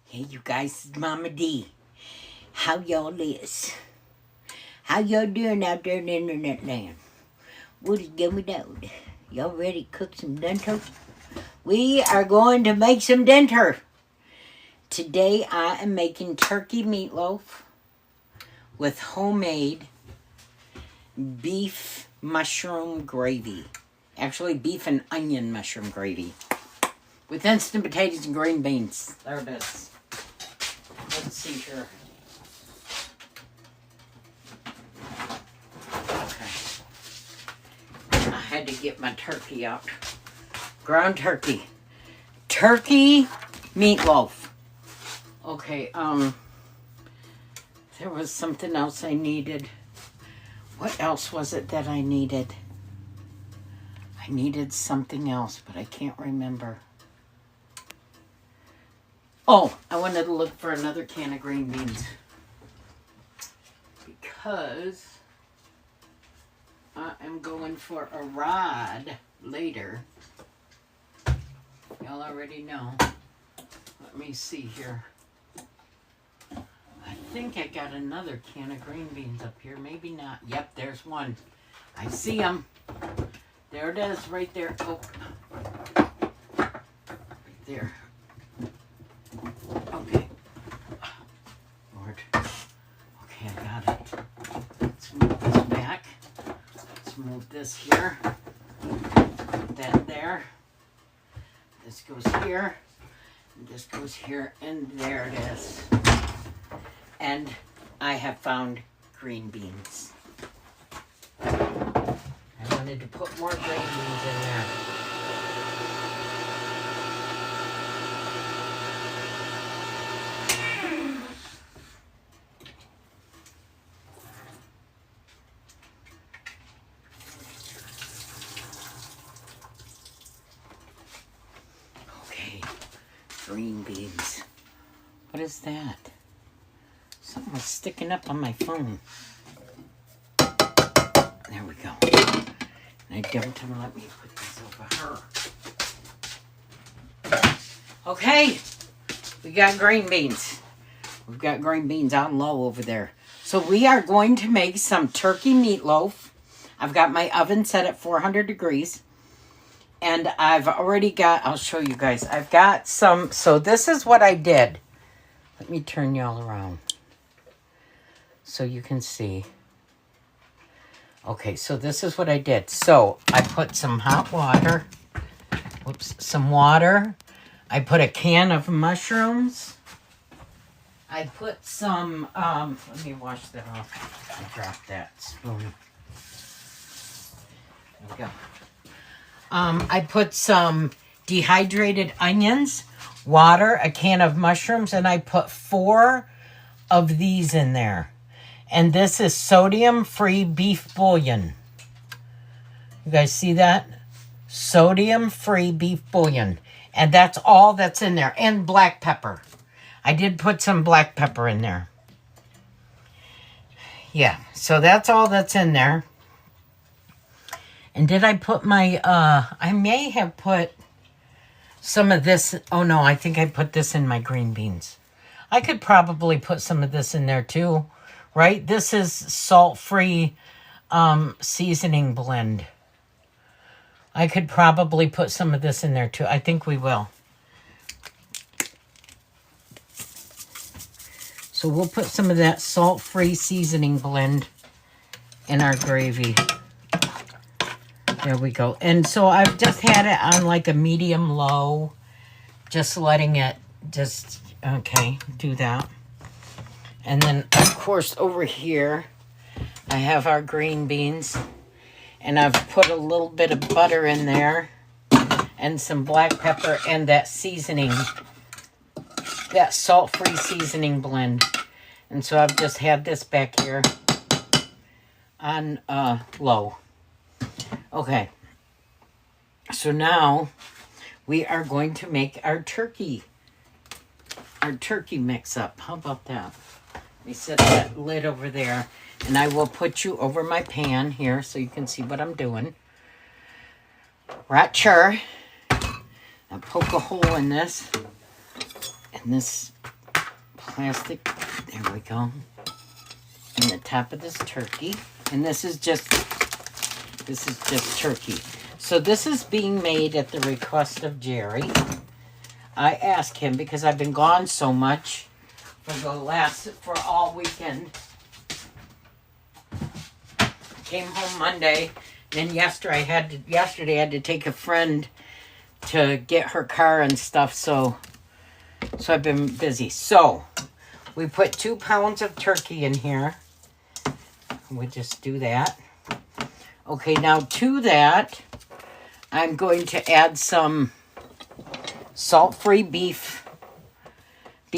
Hey, you guys, it's Mama D. How y'all is? How y'all doing out there in the internet land? What is going on? Y'all ready to cook some dinner? We are going to make some dinner. Today I am making turkey meatloaf with homemade beef mushroom gravy. Actually, beef and onion mushroom gravy. With instant potatoes and green beans. There it is. Let's see here. Okay. I had to get my turkey out. Ground turkey. Turkey meatloaf. Okay, there was something else I needed. What else was it that I needed? I needed something else, but I can't remember. Oh, I wanted to look for another can of green beans. Because I am going for a ride later. Y'all already know. Let me see here. I think I got another can of green beans up here. Maybe not. Yep, there's one. I see them. There it is, right there. Oh. Right there. Okay. Lord. Okay, I got it. Let's move this back. Let's move this here. Put that there. This goes here. And this goes here. And there it is. And I have found green beans. I wanted to put more green beans in there. Okay, green beans. What is that? Something was sticking up on my phone. There we go. And I don't let me put this over her. Okay, we got green beans. We've got green beans on low over there. So we are going to make some turkey meatloaf. I've got my oven set at 400 degrees. And I've already got, I'll show you guys. I've got some, so this is what I did. Let me turn y'all around so you can see. Okay, so this is what I did. So I put some hot water. Whoops, some water. I put a can of mushrooms. I put some, let me wash that off. I dropped that spoon. There we go. I put some dehydrated onions, water, a can of mushrooms, and I put 4 of these in there. And this is sodium-free beef bouillon. You guys see that? Sodium-free beef bouillon. And that's all that's in there. And black pepper. I did put some black pepper in there. Yeah, so that's all that's in there. And did I put my, I may have put some of this. Oh, no, I think I put this in my green beans. I could probably put some of this in there, too. Right? This is salt-free seasoning blend. I could probably put some of this in there, too. I think we will. So we'll put some of that salt-free seasoning blend in our gravy. There we go. And so I've just had it on like a medium-low. Just letting it just, okay, do that. And then, of course, over here, I have our green beans. And I've put a little bit of butter in there. And some black pepper and that seasoning. That salt-free seasoning blend. And so I've just had this back here on low. Okay. So now, we are going to make our turkey mix up. How about that? Let me set that lid over there. And I will put you over my pan here so you can see what I'm doing. Right sure. I'll poke a hole in this. And this plastic. There we go. On the top of this turkey. And this is just turkey. So this is being made at the request of Jerry. I asked him because I've been gone so much for all weekend. Came home Monday, and yesterday I had to take a friend to get her car and stuff, so I've been busy. So we put 2 pounds of turkey in here. We just do that. Okay, now to that, I'm going to add some salt-free beef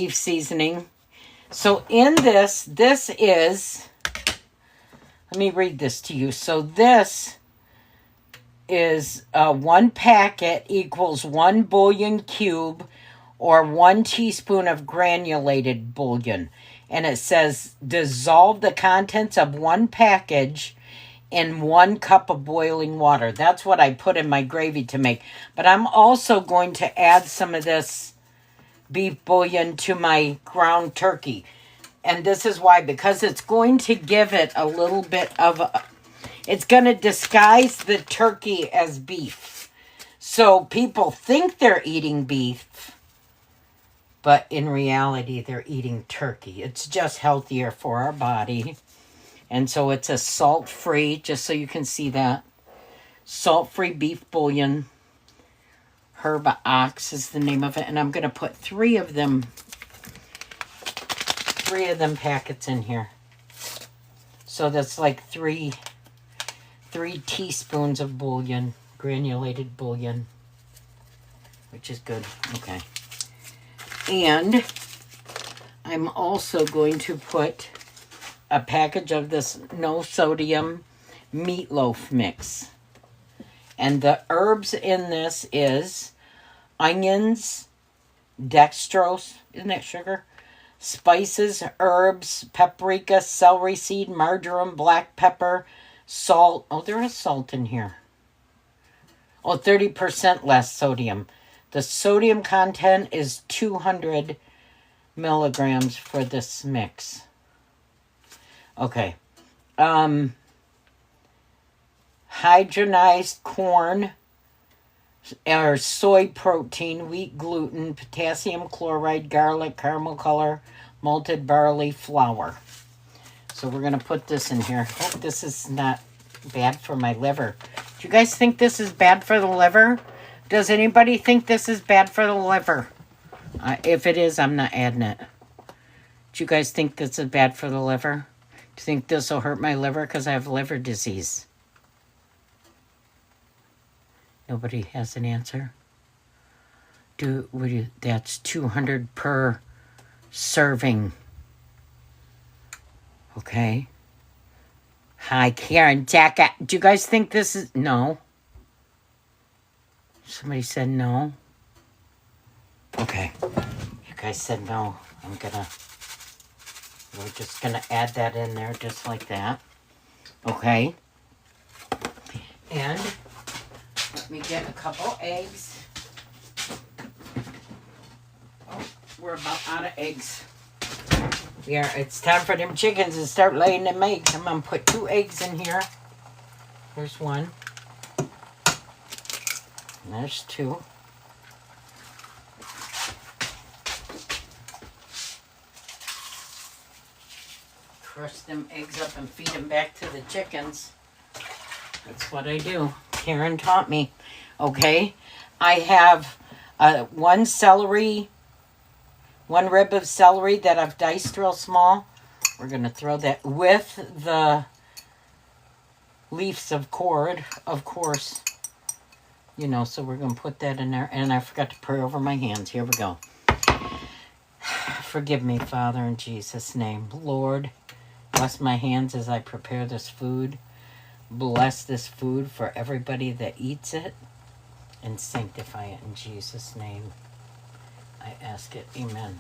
seasoning. So in this is, let me read this to you. So this is 1 packet equals 1 bouillon cube or 1 teaspoon of granulated bouillon. And it says dissolve the contents of 1 package in 1 cup of boiling water. That's what I put in my gravy to make. But I'm also going to add some of this beef bouillon to my ground turkey. And this is why, because it's going to give it a little bit of it's going to disguise the turkey as beef. So people think they're eating beef, but in reality, they're eating turkey. It's just healthier for our body. And so it's a salt-free, just so you can see that. Salt-free beef bouillon. Herb Ox is the name of it. And I'm going to put 3 of them packets in here. So that's like 3 teaspoons of bouillon, granulated bouillon, which is good. Okay. And I'm also going to put a package of this no sodium meatloaf mix. And the herbs in this is onions, dextrose, isn't that sugar? Spices, herbs, paprika, celery seed, marjoram, black pepper, salt. Oh, there is salt in here. Oh, 30% less sodium. The sodium content is 200 milligrams for this mix. Okay. Hydrogenized corn or soy protein, wheat gluten, potassium chloride, garlic, caramel color, malted barley flour. So we're going to put this in here. Hope this is not bad for my liver. Do you guys think this is bad for the liver? Does anybody think this is bad for the liver? If it is, I'm not adding it. Do you guys think this is bad for the liver? Do you think this will hurt my liver because I have liver disease? Nobody has an answer. That's 200 per serving. Okay. Hi, Karen, Jack. Do you guys think this is... No. Somebody said no. Okay. You guys said no. We're just gonna add that in there just like that. Okay. And let me get a couple eggs. Oh, we're about out of eggs. It's time for them chickens to start laying them eggs. I'm gonna put 2 eggs in here. There's 1. And there's 2. Crush them eggs up and feed them back to the chickens. That's what I do. Karen taught me. Okay. I have 1 rib of celery that I've diced real small. We're going to throw that with the leaves of cord, of course. You know, so we're going to put that in there. And I forgot to pray over my hands. Here we go. Forgive me, Father, in Jesus' name. Lord, bless my hands as I prepare this food. Bless this food for everybody that eats it. And sanctify it in Jesus' name. I ask it. Amen.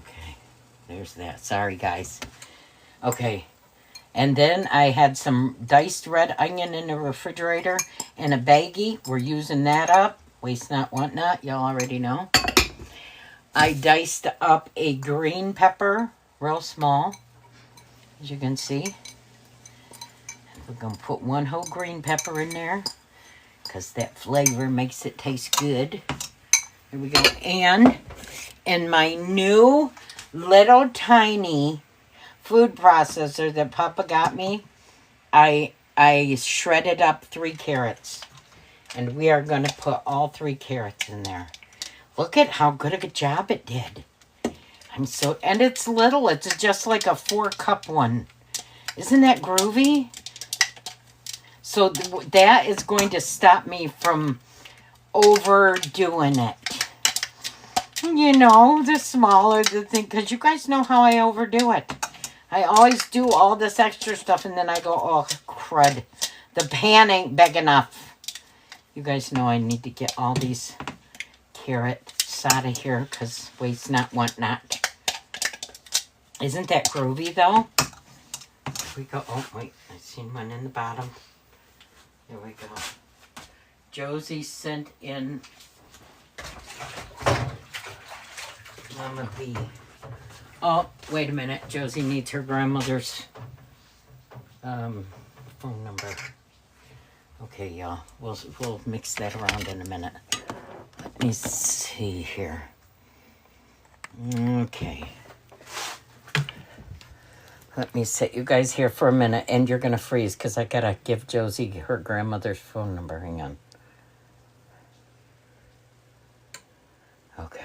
Okay. There's that. Sorry, guys. Okay. And then I had some diced red onion in the refrigerator and a baggie. We're using that up. Waste not, want not. Y'all already know. I diced up a green pepper, real small, as you can see. We're going to put one whole green pepper in there because that flavor makes it taste good. Here we go. And in my new little tiny food processor that Papa got me, I shredded up 3 carrots. And we are going to put all 3 carrots in there. Look at how good of a job it did. And it's little. It's just like a 4-cup one. Isn't that groovy? So that is going to stop me from overdoing it. You know, the smaller the thing, because you guys know how I overdo it. I always do all this extra stuff, and then I go, oh, crud. The pan ain't big enough. You guys know I need to get all these carrots out of here, because waste not, want not. Isn't that groovy, though? Here we go. Oh, wait. I seen one in the bottom. Here we go. Josie sent in Mama B. Oh, wait a minute. Josie needs her grandmother's phone number. Okay, y'all. We'll mix that around in a minute. Let me see here. Okay. Let me sit you guys here for a minute, and you're going to freeze because I got to give Josie her grandmother's phone number. Hang on. Okay.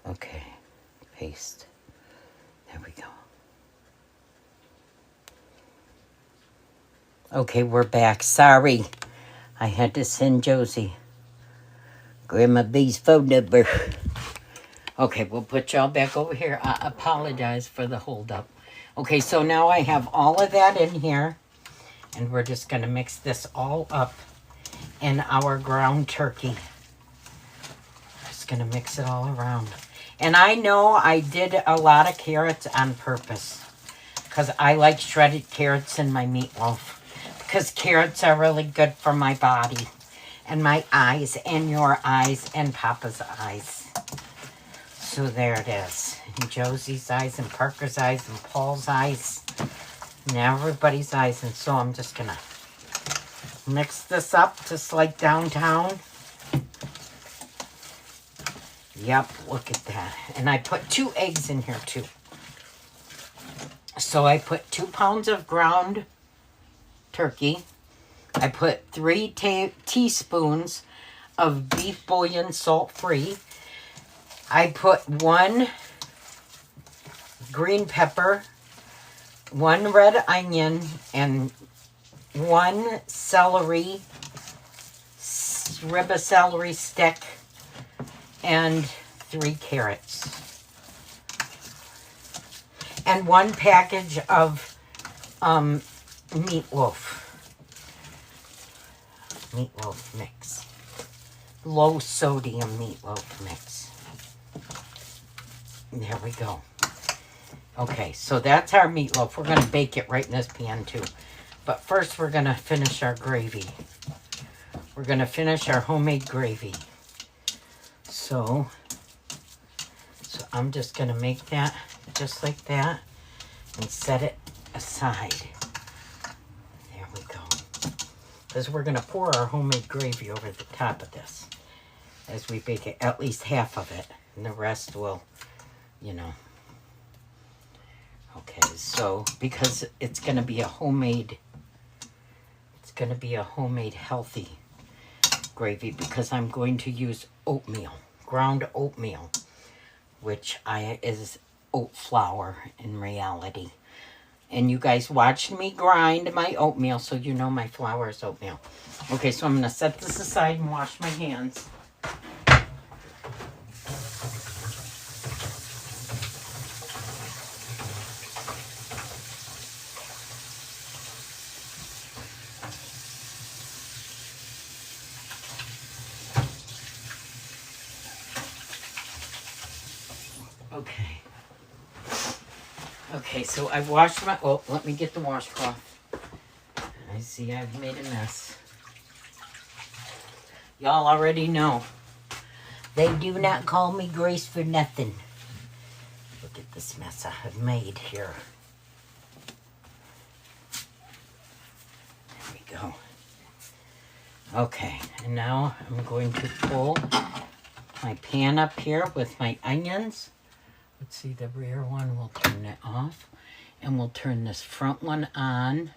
Okay, paste. There we go. Okay, we're back. Sorry. I had to send Josie Grandma B's phone number. Okay, we'll put y'all back over here. I apologize for the holdup. Okay, so now I have all of that in here. And we're just going to mix this all up in our ground turkey. Just going to mix it all around. And I know I did a lot of carrots on purpose because I like shredded carrots in my meatloaf because carrots are really good for my body and my eyes and your eyes and Papa's eyes. So there it is. And Josie's eyes and Parker's eyes and Paul's eyes and everybody's eyes. And so I'm just going to mix this up just like downtown. Yep, look at that. And I put 2 eggs in here too. So I put 2 pounds of ground turkey. I put 3 teaspoons of beef bouillon, salt-free. I put 1 green pepper, 1 red onion, and 1 celery, rib of celery stick, and 3 carrots. And 1 package of meatloaf. Meatloaf mix. Low sodium meatloaf mix. There we go. Okay, so that's our meatloaf. We're going to bake it right in this pan too. But first we're going to finish our gravy. We're going to finish our homemade gravy. So I'm just going to make that just like that and set it aside. There we go. Because we're going to pour our homemade gravy over the top of this as we bake it, at least half of it. And the rest will, you know. Okay, so because it's going to be a homemade, healthy gravy because I'm going to use oatmeal. Ground oatmeal, which is oat flour in reality. And you guys watched me grind my oatmeal, so you know my flour is oatmeal. Okay, so I'm going to set this aside and wash my hands. Okay. Okay, so I've washed my... Oh, let me get the washcloth. I see I've made a mess. Y'all already know. They do not call me Grace for nothing. Look at this mess I have made here. There we go. Okay, and now I'm going to pull my pan up here with my onions. Let's see, the rear one, we'll turn it off. And we'll turn this front one on.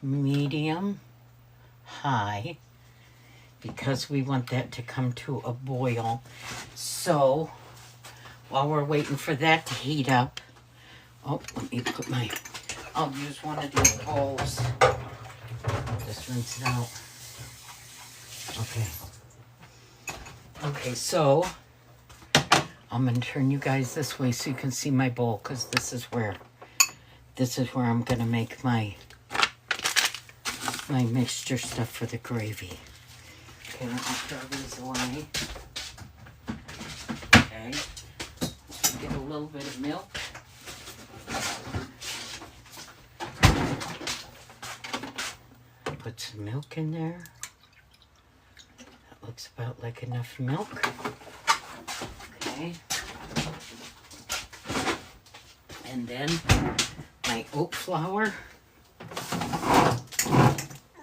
Medium, high. Because we want that to come to a boil. So, while we're waiting for that to heat up, oh, let me put my, I'll use one of these bowls. Just rinse it out. Okay. Okay, so, I'm going to turn you guys this way so you can see my bowl, because this is where I'm going to make my mixture stuff for the gravy. Okay, let me throw these away. Okay, let's get a little bit of milk. Put some milk in there. That looks about like enough milk. Okay. And then my oat flour.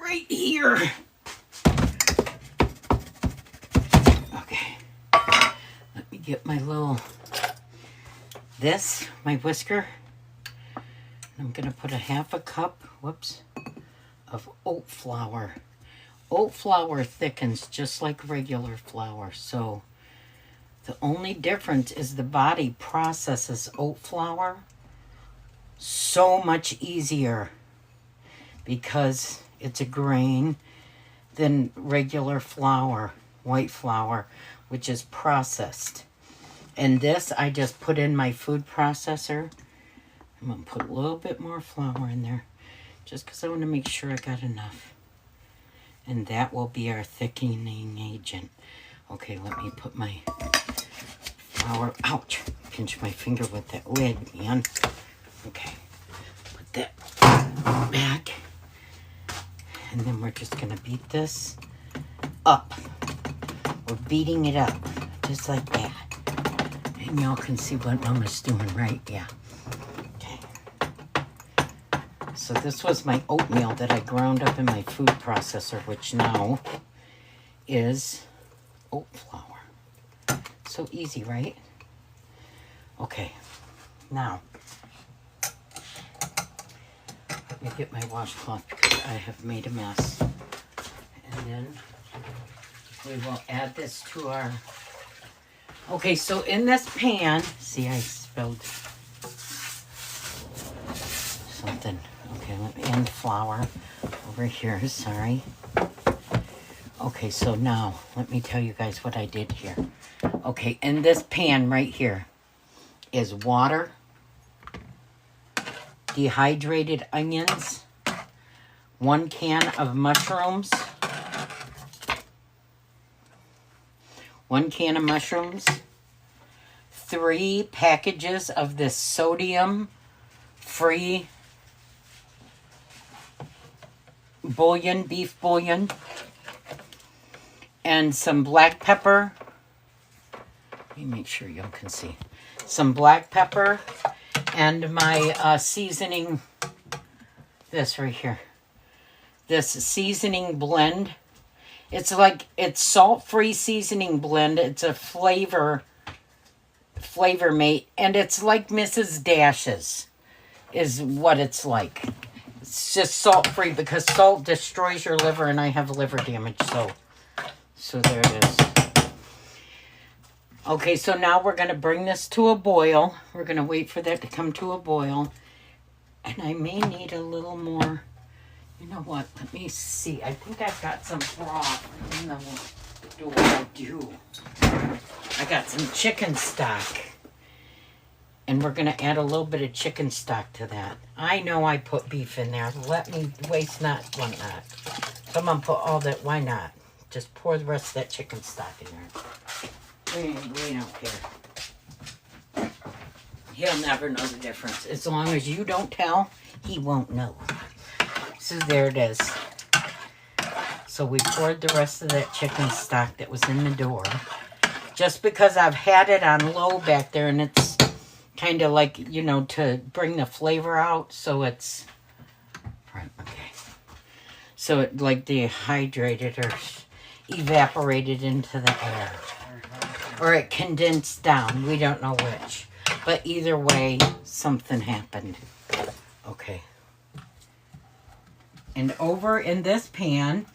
Right here. Get my little, my whisker. I'm going to put a half a cup, of oat flour. Oat flour thickens just like regular flour. So the only difference is the body processes oat flour so much easier because it's a grain than regular flour, white flour, which is processed. And this, I just put in my food processor. I'm going to put a little bit more flour in there, just because I want to make sure I got enough. And that will be our thickening agent. Okay, let me put my flour, ouch, pinch my finger with that lid, man. Okay, put that back. And then we're just going to beat this up. We're beating it up, just like that. And y'all can see what Mama's doing, right? Yeah. Okay. So this was my oatmeal that I ground up in my food processor, which now is oat flour. So easy, right? Okay. Now, let me get my washcloth because I have made a mess. And then we will add this to our... Okay, so in this pan... See, I spilled something. Okay, let me... And flour over here, sorry. Okay, so now, let me tell you guys what I did here. Okay, in this pan right here is water, dehydrated onions, 1 can of mushrooms, 1 can of mushrooms, 3 packages of this sodium-free bouillon, beef bouillon, and some black pepper. Let me make sure y'all can see. Some black pepper and my seasoning, this right here. This seasoning blend. It's salt-free seasoning blend. It's a flavor mate. And it's like Mrs. Dash's is what it's like. It's just salt-free because salt destroys your liver and I have liver damage. So there it is. Okay, so now we're going to bring this to a boil. We're going to wait for that to come to a boil. And I may need a little more... You know what? Let me see. I think I've got some broth. I don't know what I do. I got some chicken stock. And we're going to add a little bit of chicken stock to that. I know I put beef in there. Let me waste not, want not. So I'm going to put all that. Why not? Just pour the rest of that chicken stock in there. We don't care. He'll never know the difference. As long as you don't tell, he won't know. So there it is. So we poured the rest of that chicken stock that was in the door. Just because I've had it on low back there, and it's kind of like, you know, to bring the flavor out. So it's, okay. So it like dehydrated or evaporated into the air. Or it condensed down. We don't know which. But either way, something happened. Okay. And over in this pan,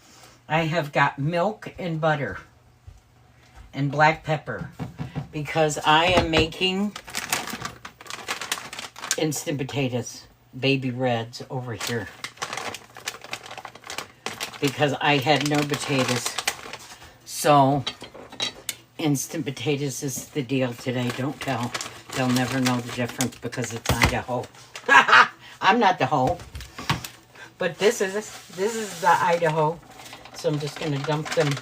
I have got milk and butter and black pepper because I am making instant potatoes, baby reds over here. Because I had no potatoes. So, instant potatoes is the deal today. Don't tell. They'll never know the difference because it's Idaho. I'm not the hoe. But this is the Idaho. So I'm just going to dump them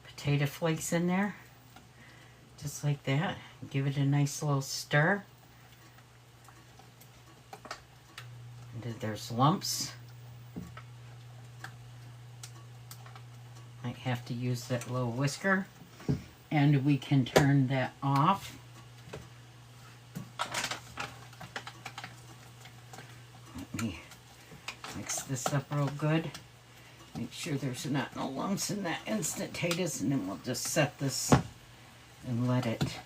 potato flakes in there. Just like that. Give it a nice little stir. And there's lumps. Might have to use that little whisker. And we can turn that off. Let me mix this up real good. Make sure there's not no lumps in that instant potatoes, and then we'll just set this and let it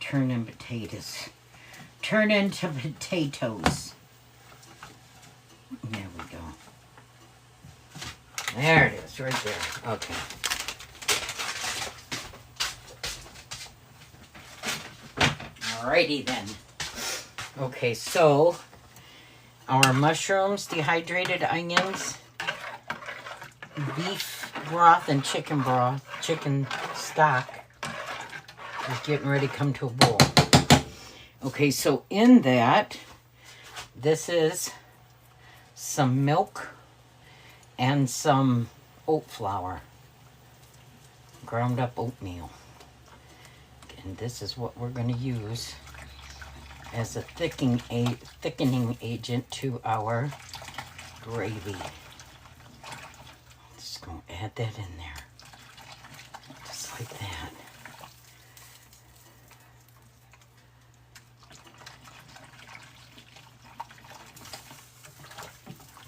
turn into potatoes. Turn into potatoes. There we go. There it is, right there. Okay. Alrighty then. Okay, so our mushrooms, dehydrated onions, beef broth, and chicken broth, chicken stock is getting ready to come to a boil. Okay, so in that, this is some milk and some oat flour, ground up oatmeal. And this is what we're going to use as a thickening agent to our gravy. Just going to add that in there. Just like that.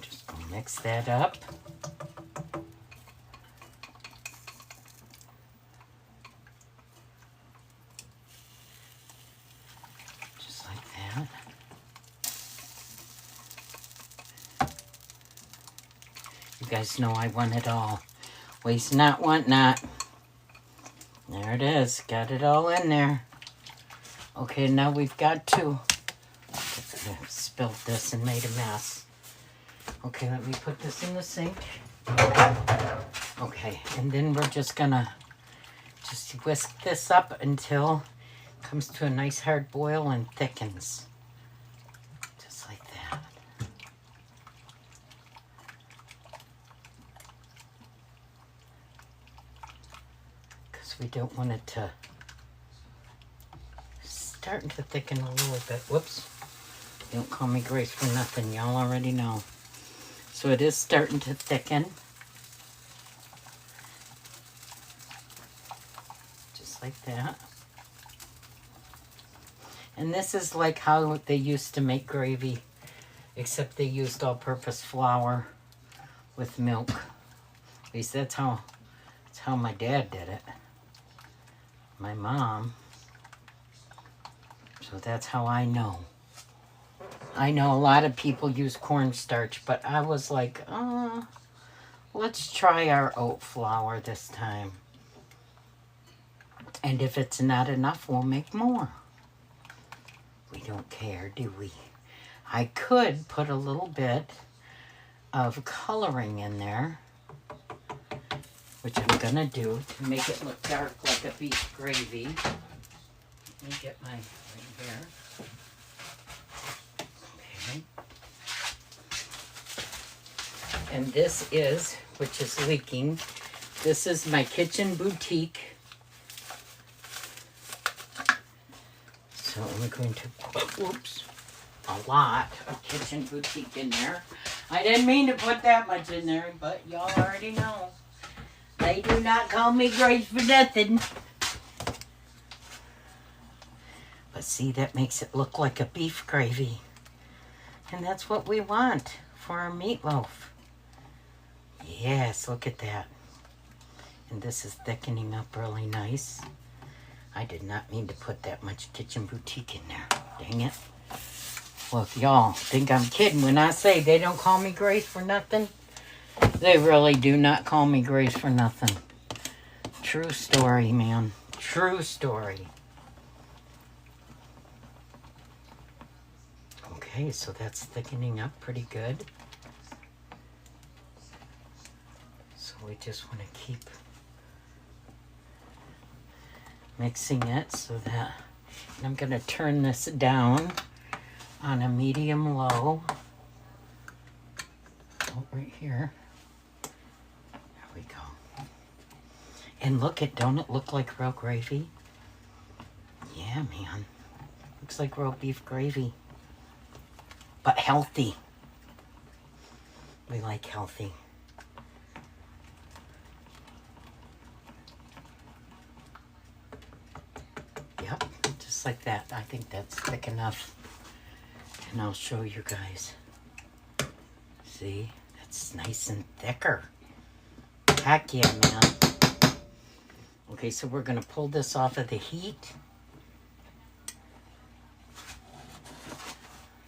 Just going to mix that up. You guys know I want it all. Waste not, want not. There it is. Got it all in there. Okay, now we've got to... I spilled this and made a mess. Okay, let me put this in the sink. Okay, and then we're just gonna just whisk this up until it comes to a nice hard boil and thickens. Just like that. We don't want it to starting to thicken a little bit. Whoops. Don't call me Grace for nothing. Y'all already know. So it is starting to thicken. Just like that. And this is like how they used to make gravy, except they used all-purpose flour with milk. At least that's how my dad did it. My mom. So that's how I know. I know a lot of people use cornstarch, but I was like, let's try our oat flour this time. And if it's not enough, we'll make more. We don't care, do we? I could put a little bit of coloring in there, which I'm going to do to make it look dark like a beef gravy. Let me get my right here. Okay. And this is, which is leaking, this is my Kitchen Boutique So I'm going to put, a lot of Kitchen Boutique in there. I didn't mean to put that much in there, but y'all already know. They do not call me Grace for nothing. But see, that makes it look like a beef gravy. And that's what we want for our meatloaf. Yes, look at that. And this is thickening up really nice. I did not mean to put that much Kitchen Boutique in there. Dang it. Look, y'all think I'm kidding when I say they don't call me Grace for nothing. They really do not call me Grace for nothing. True story, man. True story. Okay, so that's thickening up pretty good. So we just want to keep mixing it so that I'm going to turn this down on a medium low. Oh, right here. There we go. And look at, don't it look like real gravy? Yeah, man. Looks like real beef gravy. But healthy. We like healthy. Yep, just like that. I think that's thick enough. And I'll show you guys. See, that's nice and thicker. Heck yeah, man. Okay, so we're going to pull this off of the heat.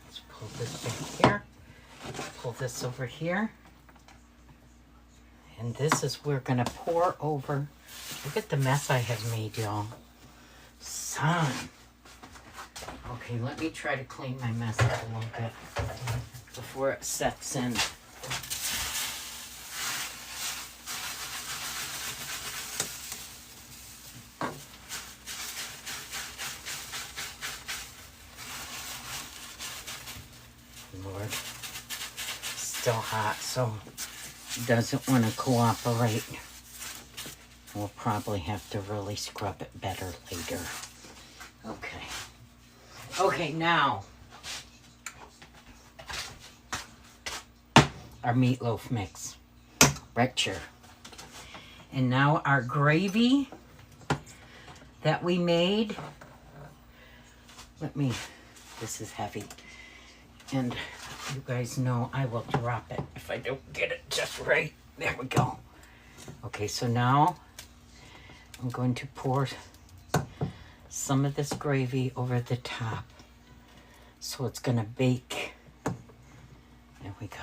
Let's pull this back here. Pull this over here. And this is we're going to pour over. Look at the mess I have made, y'all. Son. Okay, let me try to clean my mess up a little bit before it sets in. Lord, still hot, so it doesn't want to cooperate. We'll probably have to really scrub it better later. Okay. Okay, now our meatloaf mix. Richer. And now our gravy that we made. This is heavy. And you guys know I will drop it if I don't get it just right. There we go. Okay, so now I'm going to pour some of this gravy over the top. So it's going to bake. There we go.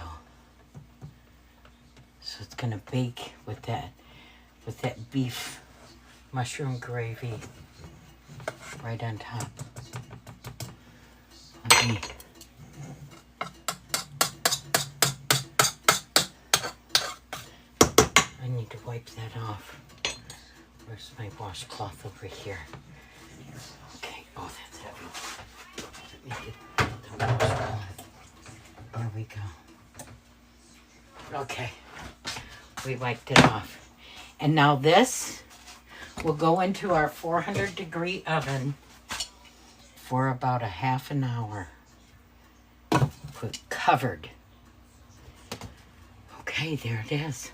So it's going to bake with that beef mushroom gravy right on top. Okay. I need to wipe that off. Where's my washcloth over here? Okay. Oh, that's heavy. Let me get the washcloth. There we go. Okay. We wiped it off. And now this will go into our 400-degree oven for about a half an hour. Put covered. Okay, there it is.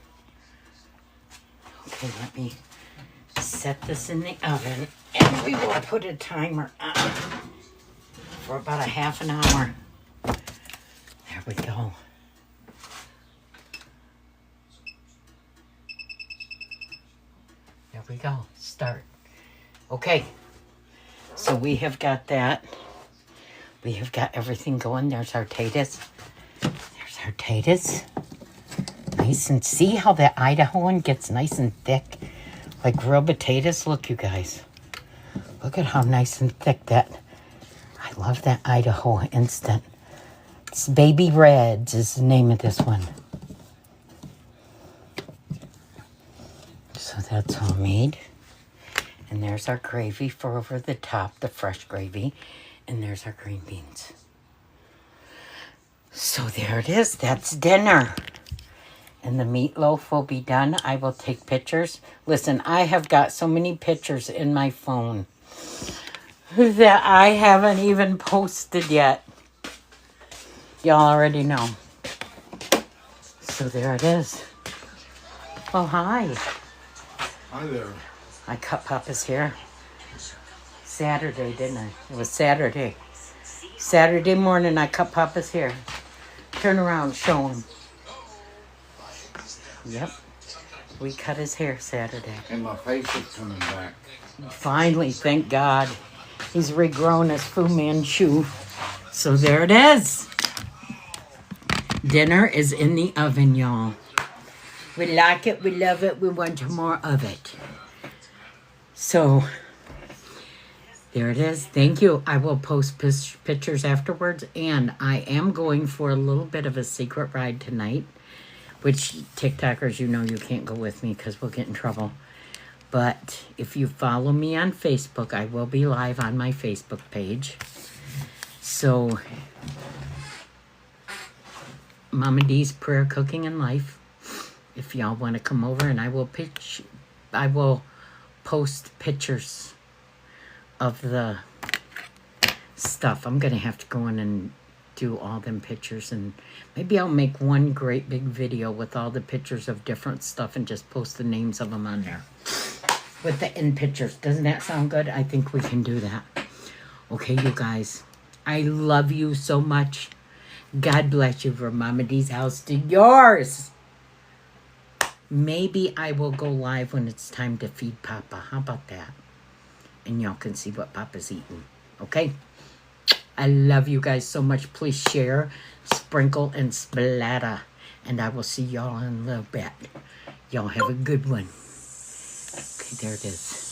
Okay, let me set this in the oven and we will put a timer on for about a half an hour. There we go. There we go. Start. Okay. So we have got that. We have got everything going. There's our potatoes. There's our potatoes. Nice, and see how that Idaho one gets nice and thick? Like real potatoes. Look, you guys. Look at how nice and thick that. I love that Idaho Instant. It's Baby Reds is the name of this one. So that's all made. And there's our gravy for over the top, the fresh gravy. And there's our green beans. So there it is. That's dinner. And the meatloaf will be done. I will take pictures. Listen, I have got so many pictures in my phone. that I haven't even posted yet. Y'all already know. So there it is. Oh, hi. Hi there. I cut Papa's hair Saturday, didn't I? It was Saturday. Saturday morning, I cut Papa's hair. Turn around, show him. Yep. We cut his hair Saturday. And my face is coming back. Finally, thank God. He's regrown his Fu Manchu. So there it is. Dinner is in the oven, y'all. We like it, we love it, we want more of it. So, there it is. Thank you. I will post pictures afterwards, and I am going for a little bit of a secret ride tonight, which TikTokers, you know you can't go with me because we'll get in trouble. But if you follow me on Facebook, I will be live on my Facebook page. So, Mama D's Prayer Cooking and Life. If y'all want to come over, and I will post pictures of the stuff. I'm gonna have to go in and do all them pictures, and maybe I'll make one great big video with all the pictures of different stuff and just post the names of them on there with the end pictures. Doesn't that sound good? I think we can do that. Okay, you guys, I love you so much. God bless you from Mama D's house to yours. Maybe I will go live when it's time to feed Papa. How about that? And y'all can see what Papa's eating. Okay? I love you guys so much. Please share, sprinkle, and splatter. And I will see y'all in a little bit. Y'all have a good one. Okay, there it is.